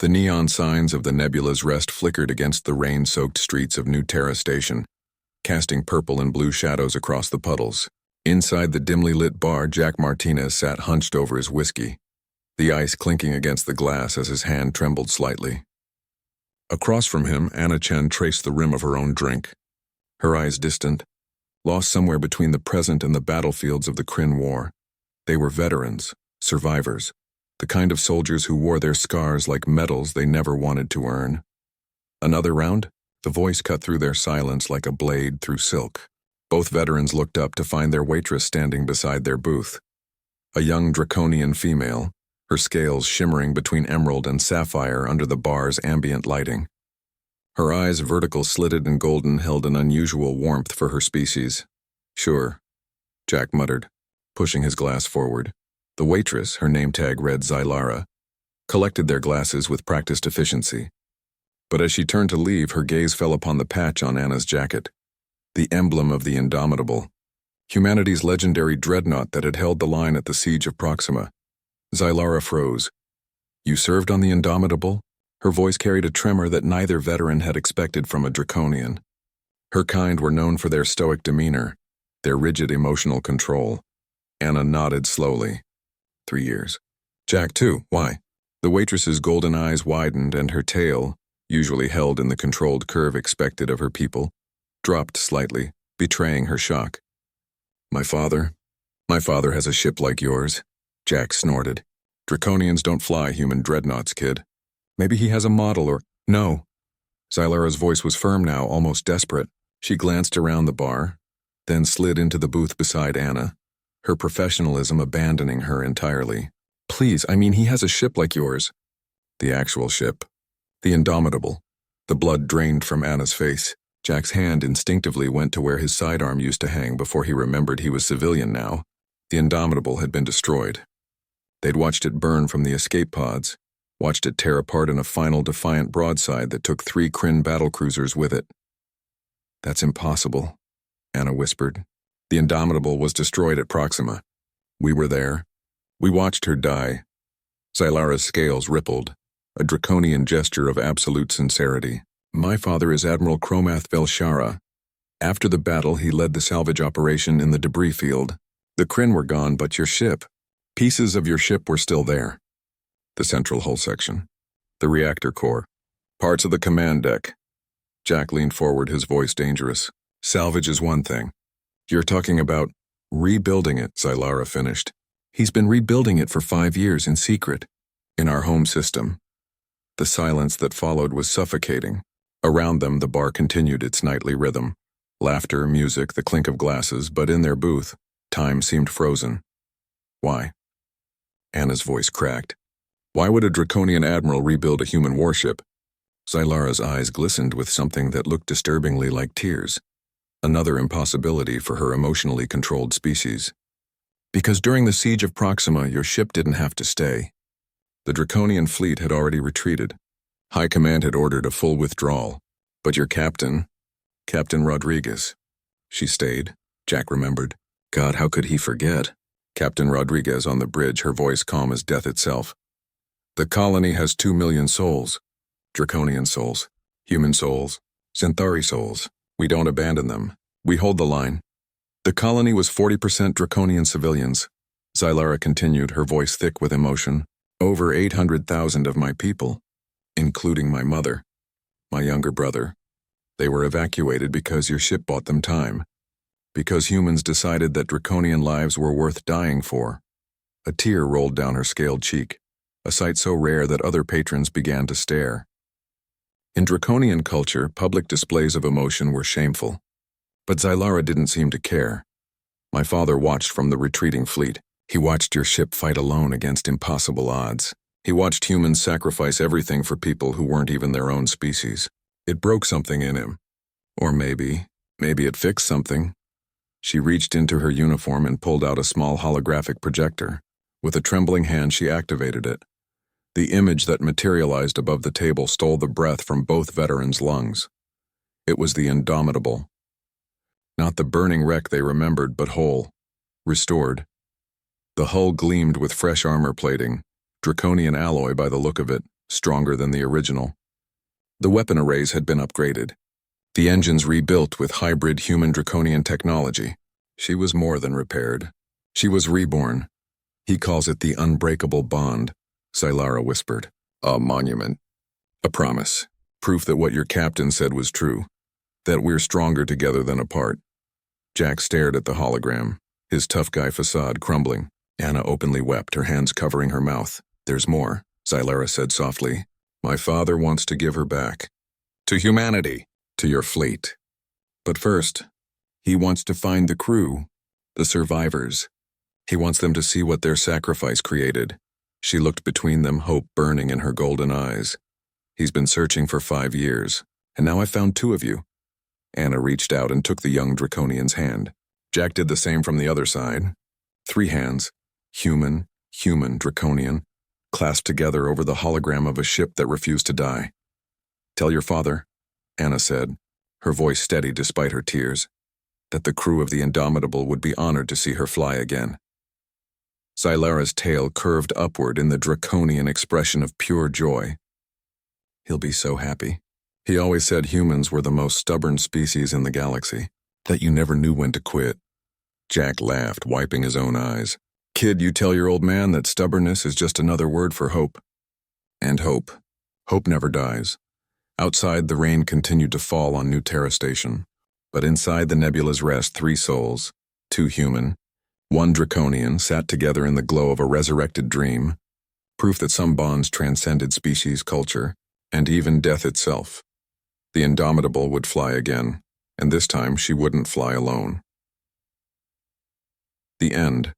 The neon signs of the nebula's rest flickered against the rain-soaked streets of New Terra Station, casting purple and blue shadows across the puddles. Inside the dimly lit bar, Jack Martinez sat hunched over his whiskey, the ice clinking against the glass as his hand trembled slightly. Across from him, Anna Chen traced the rim of her own drink, her eyes distant, lost somewhere between the present and the battlefields of the Kryn War. They were veterans, survivors, the kind of soldiers who wore their scars like medals they never wanted to earn. Another round? The voice cut through their silence like a blade through silk. Both veterans looked up to find their waitress standing beside their booth. A young draconian female, her scales shimmering between emerald and sapphire under the bar's ambient lighting. Her eyes, vertical slitted and golden, held an unusual warmth for her species. "Sure," Jack muttered, pushing his glass forward. The waitress, her name tag read Zylara, collected their glasses with practiced efficiency. But as she turned to leave, her gaze fell upon the patch on Anna's jacket, the emblem of the Indomitable, humanity's legendary dreadnought that had held the line at the siege of Proxima. Zylara froze. "You served on the Indomitable?" Her voice carried a tremor that neither veteran had expected from a draconian. Her kind were known for their stoic demeanor, their rigid emotional control. Anna nodded slowly. 3 years. Jack, too. Why? The waitress's golden eyes widened and her tail, usually held in the controlled curve expected of her people, dropped slightly, betraying her shock. My father has a ship like yours," Jack snorted. "Draconians don't fly human dreadnoughts, kid. Maybe he has a model or—" "No." Zylara's voice was firm now, almost desperate. She glanced around the bar, then slid into the booth beside Anna, her professionalism abandoning her entirely. "Please, I mean, he has a ship like yours." "The actual ship. The Indomitable." The blood drained from Anna's face. Jack's hand instinctively went to where his sidearm used to hang before he remembered he was civilian now. The Indomitable had been destroyed. They'd watched it burn from the escape pods, watched it tear apart in a final defiant broadside that took 3 Kryn battlecruisers with it. "That's impossible," Anna whispered. "The Indomitable was destroyed at Proxima. We were there. We watched her die." Zylara's scales rippled, a draconian gesture of absolute sincerity. "My father is Admiral Cromath Velshara. After the battle, he led the salvage operation in the debris field. The Kryn were gone, but your ship. Pieces of your ship were still there. The central hull section. The reactor core. Parts of the command deck." Jack leaned forward, his voice dangerous. "Salvage is one thing. You're talking about rebuilding it," Zylara finished. "He's been rebuilding it for 5 years in secret. In our home system." The silence that followed was suffocating. Around them, the bar continued its nightly rhythm. Laughter, music, the clink of glasses, but in their booth, time seemed frozen. "Why?" Anna's voice cracked. "Why would a draconian admiral rebuild a human warship?" Zylara's eyes glistened with something that looked disturbingly like tears. Another impossibility for her emotionally controlled species. "Because during the siege of Proxima, your ship didn't have to stay. The draconian fleet had already retreated. High Command had ordered a full withdrawal. But your captain, Captain Rodriguez, she stayed," Jack remembered. God, how could he forget? Captain Rodriguez on the bridge, her voice calm as death itself. "The colony has 2 million souls. Draconian souls, human souls, Centauri souls. We don't abandon them. We hold the line." "The colony was 40% draconian civilians," Zylara continued, her voice thick with emotion. "Over 800,000 of my people, including my mother, my younger brother. They were evacuated because your ship bought them time. Because humans decided that draconian lives were worth dying for." A tear rolled down her scaled cheek, a sight so rare that other patrons began to stare. In draconian culture, public displays of emotion were shameful. But Zylara didn't seem to care. "My father watched from the retreating fleet. He watched your ship fight alone against impossible odds. He watched humans sacrifice everything for people who weren't even their own species. It broke something in him. Or maybe it fixed something." She reached into her uniform and pulled out a small holographic projector. With a trembling hand, she activated it. The image that materialized above the table stole the breath from both veterans' lungs. It was the Indomitable. Not the burning wreck they remembered, but whole, restored. The hull gleamed with fresh armor plating, draconian alloy by the look of it, stronger than the original. The weapon arrays had been upgraded, the engines rebuilt with hybrid human draconian technology. She was more than repaired. She was reborn. He calls it the unbreakable bond, Sylara whispered. A monument. A promise. Proof that what your captain said was true. That we're stronger together than apart. Jack stared at the hologram, his tough guy facade crumbling. Anna openly wept, her hands covering her mouth. There's more, Sylara said softly. My father wants to give her back. To humanity. To your fleet. But first, he wants to find the crew, the survivors. He wants them to see what their sacrifice created. She looked between them, hope burning in her golden eyes. He's been searching for 5 years, and now I found 2 of you. Anna reached out and took the young Draconian's hand. Jack did the same from the other side. 3 hands, human, Draconian, clasped together over the hologram of a ship that refused to die. Tell your father, Anna said, her voice steady despite her tears, that the crew of the Indomitable would be honored to see her fly again. Sylara's tail curved upward in the draconian expression of pure joy. He'll be so happy. He always said humans were the most stubborn species in the galaxy, that you never knew when to quit. Jack laughed, wiping his own eyes. Kid, you tell your old man that stubbornness is just another word for hope. And hope. Hope never dies. Outside, the rain continued to fall on New Terra Station. But inside the nebula's rest, 3 souls, 2 human, 1 draconian, sat together in the glow of a resurrected dream, proof that some bonds transcended species culture, and even death itself. The Indomitable would fly again, and this time she wouldn't fly alone. The end.